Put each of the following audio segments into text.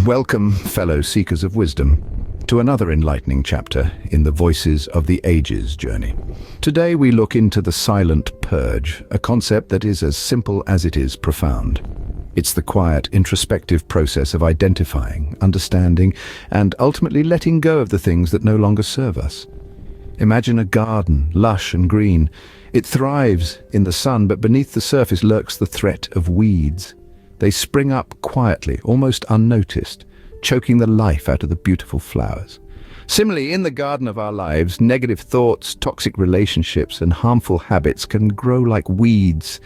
Welcome, fellow seekers of wisdom, to another enlightening chapter in the Voices of the Ages journey. Today we look into the silent purge, a concept that is as simple as it is profound. It's the quiet, introspective process of identifying, understanding, and ultimately letting go of the things that no longer serve us. Imagine a garden, lush and green. It thrives in the sun, but beneath the surface lurks the threat of weeds. They spring up quietly, almost unnoticed, choking the life out of the beautiful flowers. Similarly, in the garden of our lives, negative thoughts, toxic relationships, and harmful habits can grow like weeds,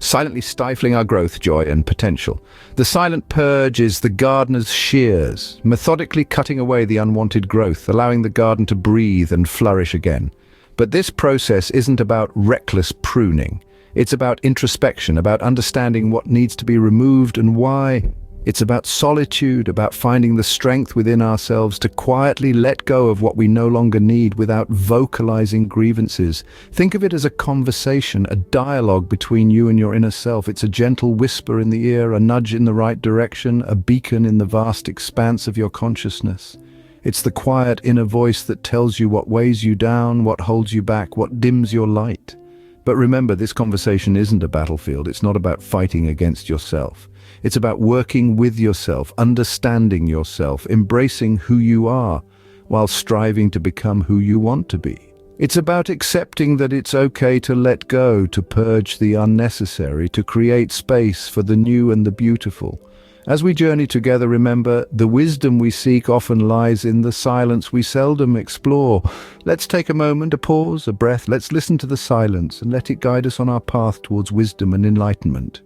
silently stifling our growth, joy, and potential. The silent purge is the gardener's shears, methodically cutting away the unwanted growth, allowing the garden to breathe and flourish again. But this process isn't about reckless pruning. It's about introspection, about understanding what needs to be removed and why. It's about solitude, about finding the strength within ourselves to quietly let go of what we no longer need without vocalizing grievances. Think of it as a conversation, a dialogue between you and your inner self. It's a gentle whisper in the ear, a nudge in the right direction, a beacon in the vast expanse of your consciousness. It's the quiet inner voice that tells you what weighs you down, what holds you back, what dims your light. But remember, this conversation isn't a battlefield. It's not about fighting against yourself. It's about working with yourself, understanding yourself, embracing who you are, while striving to become who you want to be. It's about accepting that it's okay to let go, to purge the unnecessary, to create space for the new and the beautiful. As we journey together, remember, the wisdom we seek often lies in the silence we seldom explore. Let's take a moment, a pause, a breath. Let's listen to the silence and let it guide us on our path towards wisdom and enlightenment.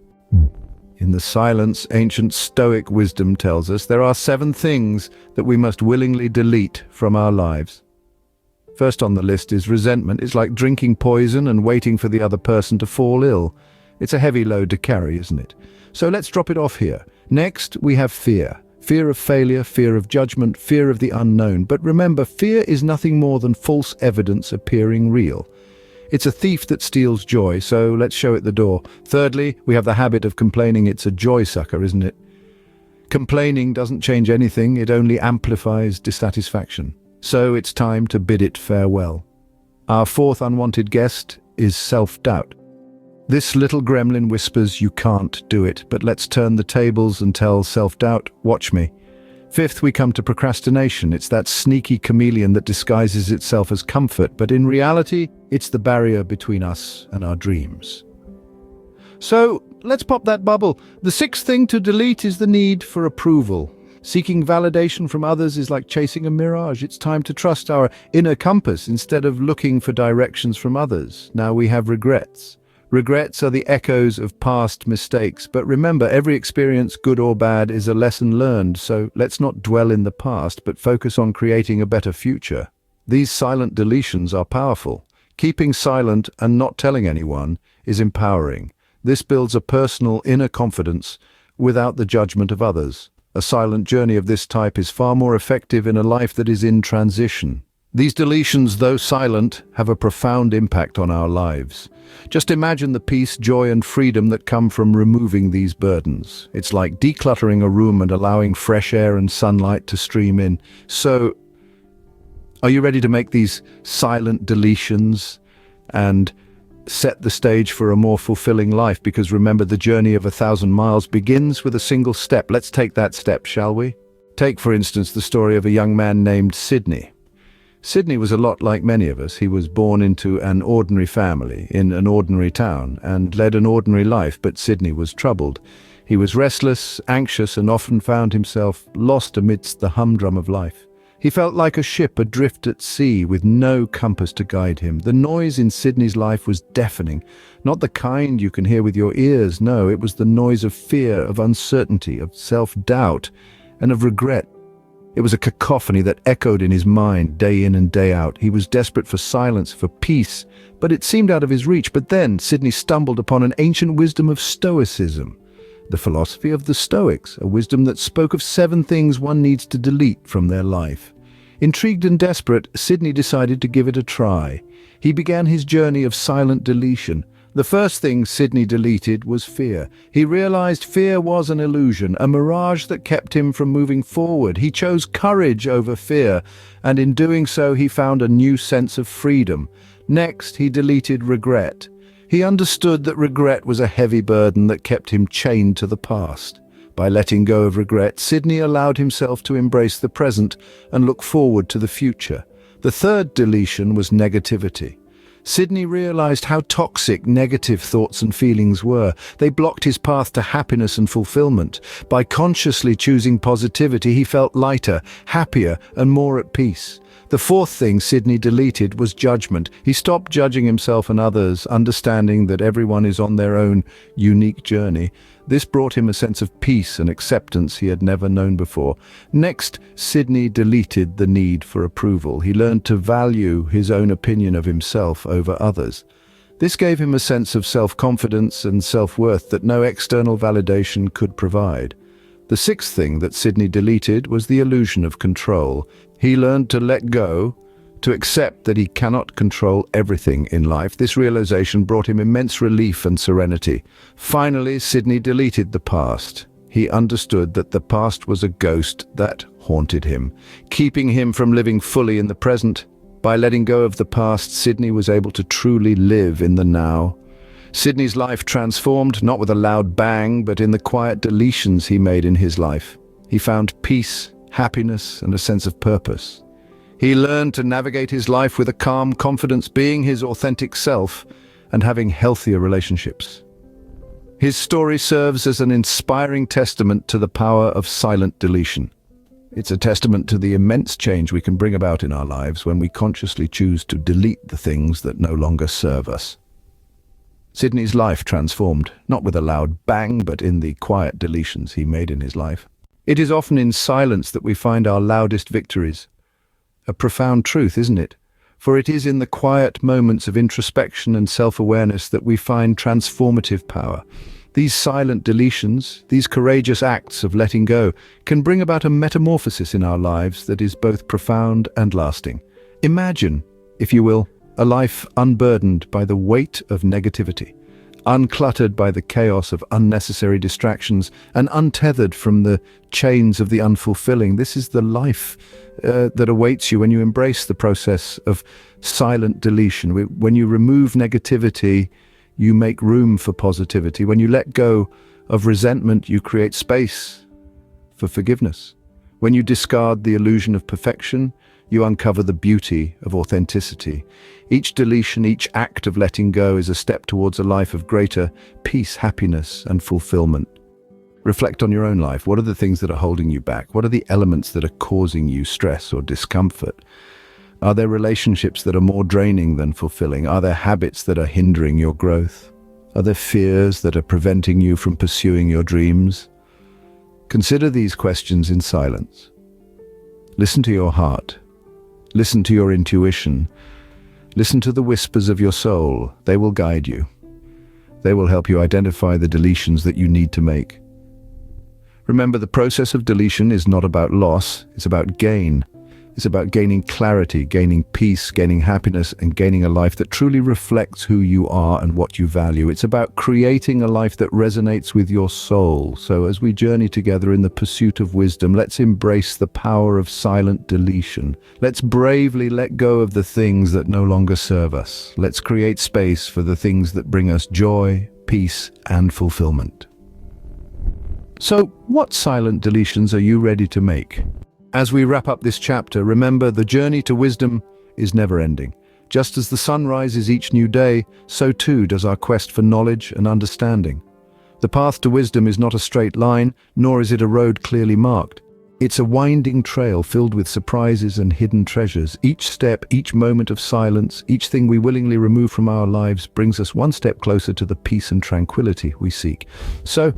In the silence, ancient STOIC wisdom tells us there are 7 things that we must willingly delete from our lives. First on the list is resentment. It's like drinking poison and waiting for the other person to fall ill. It's a heavy load to carry, isn't it? So let's drop it off here. Next, we have fear. Fear of failure, fear of judgment, fear of the unknown. But remember, fear is nothing more than false evidence appearing real. It's a thief that steals joy, so let's show it the door. Thirdly, we have the habit of complaining. It's a joy sucker, isn't it? Complaining doesn't change anything, it only amplifies dissatisfaction. So it's time to bid it farewell. Our 4th unwanted guest is self-doubt. This little gremlin whispers, "You can't do it," but let's turn the tables and tell self-doubt, "Watch me." 5th, we come to procrastination. It's that sneaky chameleon that disguises itself as comfort, but in reality, it's the barrier between us and our dreams. So, let's pop that bubble. The 6th thing to delete is the need for approval. Seeking validation from others is like chasing a mirage. It's time to trust our inner compass instead of looking for directions from others. Now we have regrets. Regrets are the echoes of past mistakes, but remember, every experience, good or bad, is a lesson learned, so let's not dwell in the past, but focus on creating a better future. These silent deletions are powerful. Keeping silent and not telling anyone is empowering. This builds a personal inner confidence without the judgment of others. A silent journey of this type is far more effective in a life that is in transition. These deletions, though silent, have a profound impact on our lives. Just imagine the peace, joy, and freedom that come from removing these burdens. It's like decluttering a room and allowing fresh air and sunlight to stream in. So, are you ready to make these silent deletions and set the stage for a more fulfilling life? Because remember, the journey of 1,000 miles begins with a single step. Let's take that step, shall we? Take, for instance, the story of a young man named Sydney. Sydney was a lot like many of us. He was born into an ordinary family in an ordinary town and led an ordinary life, but Sydney was troubled. He was restless, anxious, and often found himself lost amidst the humdrum of life. He felt like a ship adrift at sea with no compass to guide him. The noise in Sydney's life was deafening, not the kind you can hear with your ears. No, it was the noise of fear, of uncertainty, of self-doubt, and of regret. It was a cacophony that echoed in his mind day in and day out. He was desperate for silence, for peace, but it seemed out of his reach. But then Sydney stumbled upon an ancient wisdom of Stoicism, the philosophy of the Stoics, a wisdom that spoke of 7 things one needs to delete from their life. Intrigued and desperate, Sydney decided to give it a try. He began his journey of silent deletion, The first thing Sydney deleted was fear. He realized fear was an illusion, a mirage that kept him from moving forward. He chose courage over fear, and in doing so he found a new sense of freedom. Next, he deleted regret. He understood that regret was a heavy burden that kept him chained to the past. By letting go of regret, Sydney allowed himself to embrace the present and look forward to the future. The third deletion was negativity. Sydney realized how toxic negative thoughts and feelings were. They blocked his path to happiness and fulfillment. By consciously choosing positivity, he felt lighter, happier, and more at peace. The fourth thing Sydney deleted was judgment. He stopped judging himself and others, understanding that everyone is on their own unique journey. This brought him a sense of peace and acceptance he had never known before. Next, Sydney deleted the need for approval. He learned to value his own opinion of himself over others. This gave him a sense of self-confidence and self-worth that no external validation could provide. The sixth thing that Sydney deleted was the illusion of control. He learned to let go, to accept that he cannot control everything in life. This realization brought him immense relief and serenity. Finally, Sydney deleted the past. He understood that the past was a ghost that haunted him, keeping him from living fully in the present. By letting go of the past, Sydney was able to truly live in the now. Sydney's life transformed, not with a loud bang, but in the quiet deletions he made in his life. He found peace, happiness, and a sense of purpose. He learned to navigate his life with a calm confidence, being his authentic self and having healthier relationships. His story serves as an inspiring testament to the power of silent deletion. It's a testament to the immense change we can bring about in our lives when we consciously choose to delete the things that no longer serve us. Sydney's life transformed, not with a loud bang, but in the quiet deletions he made in his life. It is often in silence that we find our loudest victories. A profound truth, isn't it? For it is in the quiet moments of introspection and self-awareness that we find transformative power. These silent deletions, these courageous acts of letting go, can bring about a metamorphosis in our lives that is both profound and lasting. Imagine, if you will, a life unburdened by the weight of negativity, uncluttered by the chaos of unnecessary distractions, and untethered from the chains of the unfulfilling. This is the life that awaits you when you embrace the process of silent deletion. When you remove negativity, you make room for positivity. When you let go of resentment, you create space for forgiveness. When you discard the illusion of perfection, you uncover the beauty of authenticity. Each deletion, each act of letting go is a step towards a life of greater peace, happiness, and fulfillment. Reflect on your own life. What are the things that are holding you back? What are the elements that are causing you stress or discomfort? Are there relationships that are more draining than fulfilling? Are there habits that are hindering your growth? Are there fears that are preventing you from pursuing your dreams? Consider these questions in silence. Listen to your heart. Listen to your intuition. Listen to the whispers of your soul. They will guide you. They will help you identify the deletions that you need to make. Remember, the process of deletion is not about loss, it's about gain. It's about gaining clarity, gaining peace, gaining happiness, and gaining a life that truly reflects who you are and what you value. It's about creating a life that resonates with your soul. So as we journey together in the pursuit of wisdom, let's embrace the power of silent deletion. Let's bravely let go of the things that no longer serve us. Let's create space for the things that bring us joy, peace, and fulfillment. So, what silent deletions are you ready to make? As we wrap up this chapter, remember the journey to wisdom is never ending. Just as the sun rises each new day, so too does our quest for knowledge and understanding. The path to wisdom is not a straight line, nor is it a road clearly marked. It's a winding trail filled with surprises and hidden treasures. Each step, each moment of silence, each thing we willingly remove from our lives brings us one step closer to the peace and tranquility we seek. So,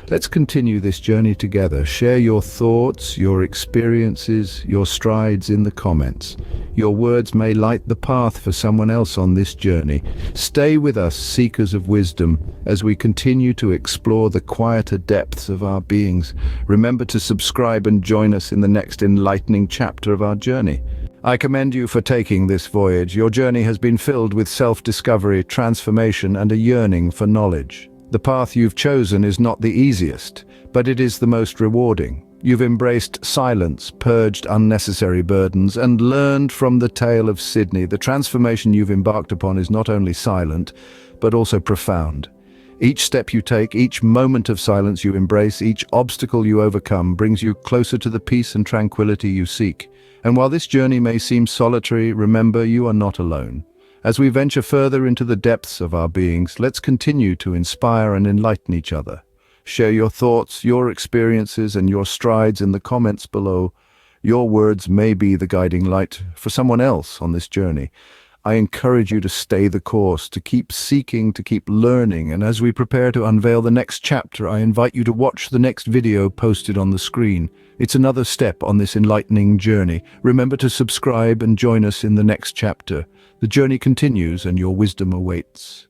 let's continue this journey together. Share your thoughts, your experiences, your strides in the comments. Your words may light the path for someone else on this journey. Stay with us, seekers of wisdom, as we continue to explore the quieter depths of our beings. Remember to subscribe and join us in the next enlightening chapter of our journey. I commend you for taking this voyage. Your journey has been filled with self-discovery, transformation, and a yearning for knowledge. The path you've chosen is not the easiest, but it is the most rewarding. You've embraced silence, purged unnecessary burdens, and learned from the tale of Sydney. The transformation you've embarked upon is not only silent, but also profound. Each step you take, each moment of silence you embrace, each obstacle you overcome brings you closer to the peace and tranquility you seek. And while this journey may seem solitary, remember you are not alone. As we venture further into the depths of our beings, let's continue to inspire and enlighten each other. Share your thoughts, your experiences, and your strides in the comments below. Your words may be the guiding light for someone else on this journey. I encourage you to stay the course, to keep seeking, to keep learning, and as we prepare to unveil the next chapter, I invite you to watch the next video posted on the screen. It's another step on this enlightening journey. Remember to subscribe and join us in the next chapter. The journey continues and your wisdom awaits.